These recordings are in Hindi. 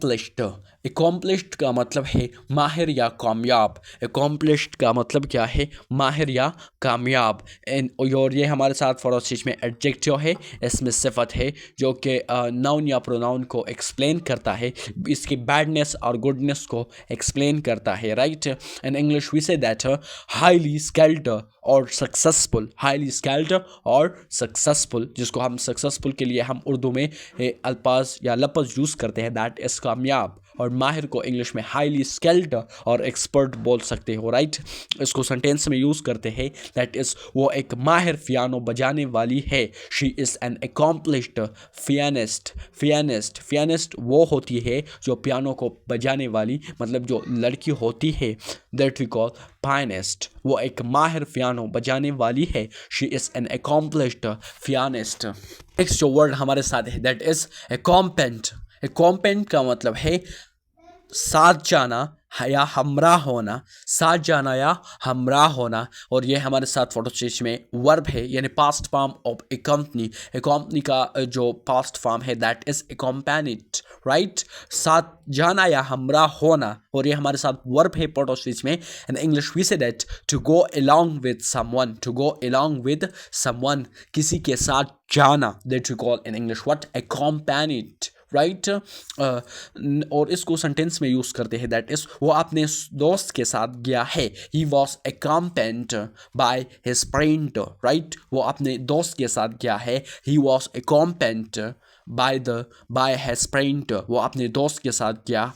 accomplished। accomplished का मतलब है माहिर या कामयाब। accomplished का मतलब क्या है? माहिर या कामयाब। और ये हमारे साथ फॉर स्पीच में एडजेक्टिव है, इसमें सिफत है जो कि नाउन या प्रोनाउन को एक्सप्लेन करता है, इसकी बैडनेस और गुडनेस को एक्सप्लेन करता है, right. In English we say that highly skilled और सक्सेसफुल। हाईली स्किल्ड और सक्सेसफुल, जिसको हम सक्सेसफुल के लिए हम उर्दू में अल्फाज या लफ्ज़ यूज़ करते हैं, दैट इज़ कामयाब। और माहिर को इंग्लिश में हाईली स्किल्ड और एक्सपर्ट बोल सकते हो, राइट। इसको सेंटेंस में यूज़ करते हैं, दैट इज़ वो एक माहिर पियानो बजाने वाली है। She is an accomplished pianist. Pianist वो होती है जो पियानो को बजाने वाली, मतलब जो लड़की होती है, दैट वी कॉल पियानिस्ट। वो एक माहिर पियानो बजाने वाली है। She is an accomplished pianist. Next जो वर्ड हमारे साथ है दैट इज़ अकॉम्पेंट। अकॉम्पेंट का मतलब है साथ जाना या हमरा होना। साथ जाना या हमरा होना। और ये हमारे साथ फोटो स्टेज में वर्ब है, यानी पास्ट फॉर्म ऑफ एकम्पनी। एकम्पनी का जो पास्ट फॉर्म है दैट इज एकम्पैनिड, राइट। साथ जाना या हमरा होना। और ये हमारे साथ वर्ब है फोटो स्टेज में। In English we say that to go along with someone. To go along with someone, किसी के साथ जाना, that we call in English what? Accompanied, right. और इसको सेंटेंस में यूज़ करते हैं, दैट इज़ वो अपने दोस्त के साथ गया है। He was accompanied by his friend, right. वो अपने दोस्त के साथ गया है। He was accompanied by his friend, वो अपने दोस्त के साथ गया।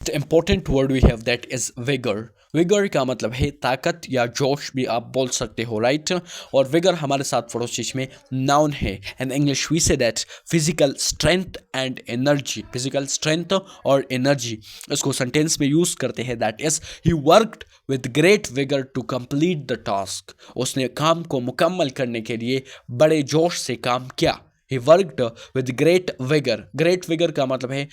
The important word we have that is vigor। Vigour का मतलब है ताकत या जोश भी आप बोल सकते हो, राइट। और विगर हमारे साथ फरोशिश में नाउन है। In English we say that physical strength and energy. Physical strength और एनर्जी, इसको सेंटेंस में यूज़ करते हैं, that is he worked with great vigour to complete the task. उसने काम को मुकम्मल करने के लिए बड़े जोश से काम किया। He worked with great vigour. Great vigour का मतलब है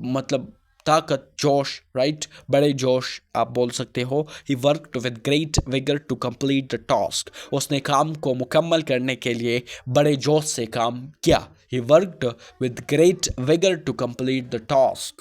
मतलब ताकत, जोश, राइट। बड़े जोश आप बोल सकते हो। He worked with great vigour to complete the task. उसने काम को मुकम्मल करने के लिए बड़े जोश से काम किया। He worked with great vigour to complete the task.